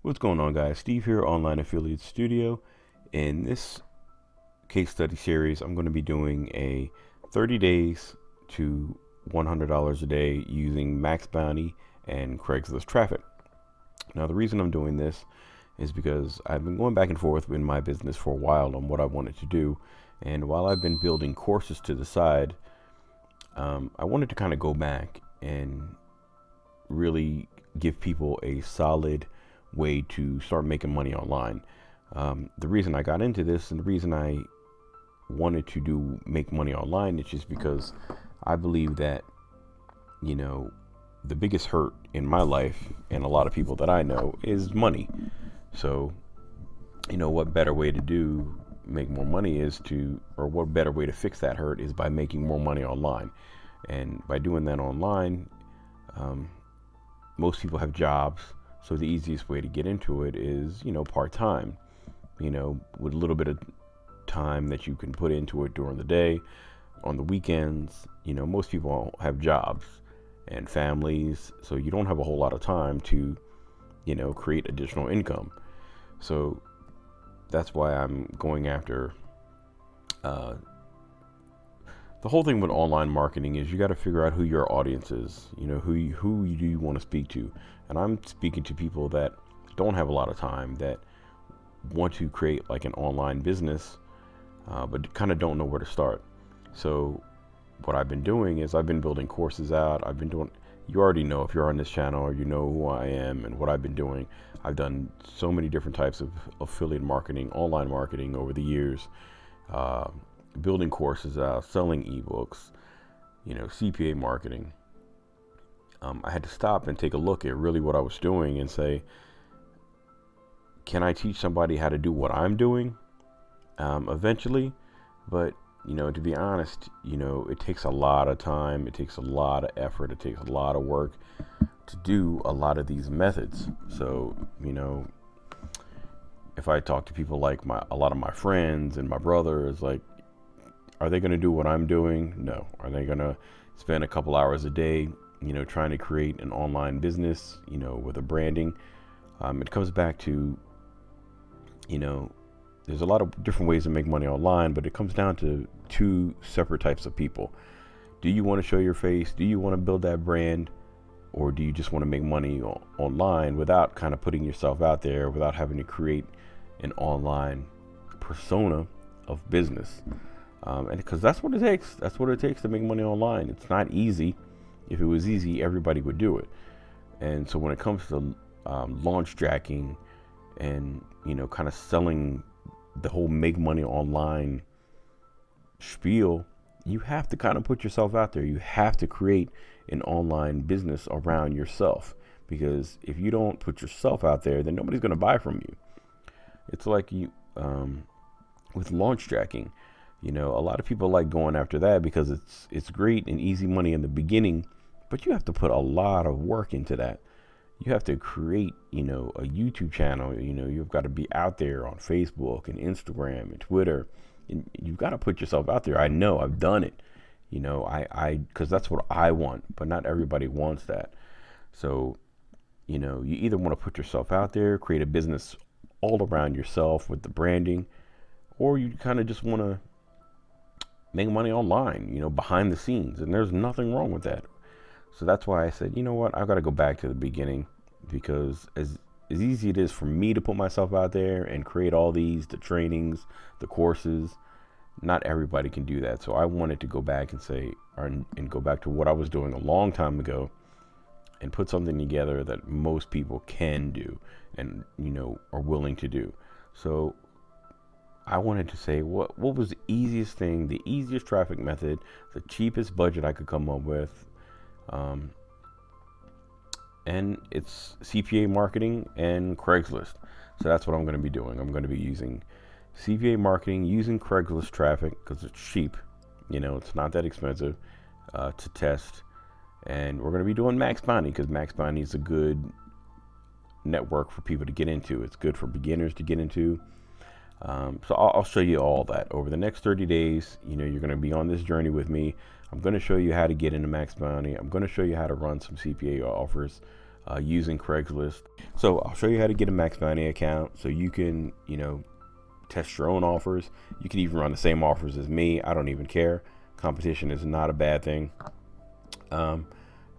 What's going on, guys? Steve here, Online Affiliate Studio. In this case study series, I'm going to be doing a 30 days to $100 a day using Maxbounty and Craigslist traffic. Now, the reason I'm doing this is because I've been going back and forth in my business for a while on what I wanted to do. And while I've been building courses to the side, I wanted to kind of go back and really give people a solid way to start making money online. The reason I got into this and the reason I wanted to make money online is just because I believe that, the biggest hurt in my life and a lot of people that I know is money. So, what better way to make more money what better way to fix that hurt is by making more money online. And by doing that online, most people have jobs. So the easiest way to get into it is, part-time, with a little bit of time that you can put into it during the day. On the weekends, most people have jobs and families, so you don't have a whole lot of time to, create additional income. So that's why I'm going after, the whole thing with online marketing is you got to figure out who your audience is, who do you want to speak to. And I'm speaking to people that don't have a lot of time, that want to create like an online business, but kind of don't know where to start. So what I've been doing is I've been building courses out. You already know, if you're on this channel, you know who I am and what I've been doing. I've done so many different types of affiliate marketing, online marketing over the years, building courses out, selling ebooks, CPA marketing. I had to stop and take a look at really what I was doing and say, can I teach somebody how to do what I'm doing eventually? But, to be honest, it takes a lot of time. It takes a lot of effort. It takes a lot of work to do a lot of these methods. So, if I talk to people like a lot of my friends and my brothers, like, are they going to do what I'm doing? No. Are they going to spend a couple hours a day, trying to create an online business, with a branding? It comes back to, there's a lot of different ways to make money online, but it comes down to two separate types of people. Do you want to show your face? Do you want to build that brand? Or do you just want to make money online without kind of putting yourself out there, without having to create an online persona of business? And because that's what it takes. That's what it takes to make money online. It's not easy. If it was easy, everybody would do it. And so when it comes to launch jacking and, kind of selling the whole make money online spiel, you have to kind of put yourself out there. You have to create an online business around yourself, because if you don't put yourself out there, then nobody's going to buy from you. It's like with launch jacking. A lot of people like going after that because it's great and easy money in the beginning, but you have to put a lot of work into that. You have to create, a YouTube channel. You've got to be out there on Facebook and Instagram and Twitter, and you've got to put yourself out there. I know, I've done it. Because that's what I want, but not everybody wants that. So, you either want to put yourself out there, create a business all around yourself with the branding, or you kind of just want to make money online, behind the scenes. And there's nothing wrong with that. So that's why I said, I've got to go back to the beginning, because as easy it is for me to put myself out there and create all the trainings, the courses, not everybody can do that. So I wanted to go back and go back to what I was doing a long time ago and put something together that most people can do and, are willing to do. So I wanted to say what was the easiest thing, the easiest traffic method, the cheapest budget I could come up with. And it's CPA marketing and Craigslist. So that's what I'm going to be doing. I'm going to be using CPA marketing, using Craigslist traffic because it's cheap. It's not that expensive to test. And we're going to be doing Maxbounty because Maxbounty is a good network for people to get into. It's good for beginners to get into. So I'll show you all that over the next 30 days. You're going to be on this journey with me. I'm going to show you how to get into Maxbounty. I'm going to show you how to run some CPA offers. using Craigslist. So I'll show you how to get a Maxbounty account so you can, test your own offers. You can even run the same offers as me. I don't even care. Competition is not a bad thing. And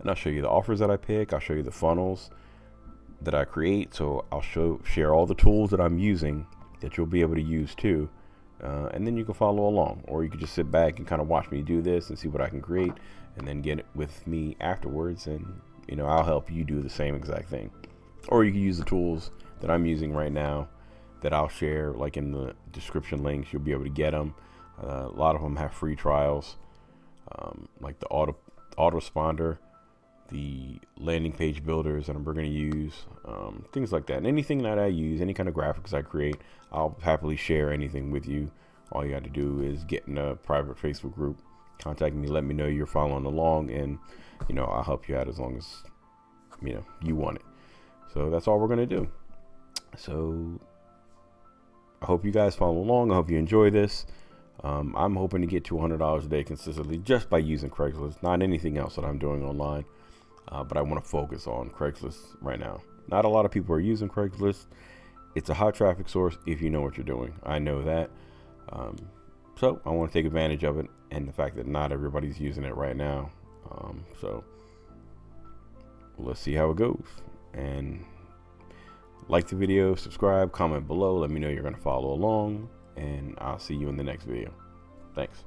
I'll show you the offers that I pick. I'll show you the funnels that I create. So I'll share all the tools that I'm using that you'll be able to use too. And then you can follow along, or you can just sit back and kind of watch me do this and see what I can create, and then get it with me afterwards. And I'll help you do the same exact thing. Or you can use the tools that I'm using right now that I'll share, like in the description links. You'll be able to get them. A lot of them have free trials, like the autoresponder, the landing page builders that we're going to use, things like that. And anything that I use, any kind of graphics I create, I'll happily share anything with you. All you got to do is get in a private Facebook group, contact me, let me know you're following along, and I'll help you out as long as you want it. So that's all we're going to do. So I hope you guys follow along. I hope you enjoy this. I'm hoping to get to $100 a day consistently just by using Craigslist, not anything else that I'm doing online. But I want to focus on Craigslist right now. Not a lot of people are using Craigslist. It's a high traffic source if you know what you're doing. I know that. So I want to take advantage of it, and the fact that not everybody's using it right now. So let's see how it goes. And like the video, subscribe, comment below. Let me know you're going to follow along, and I'll see you in the next video. Thanks.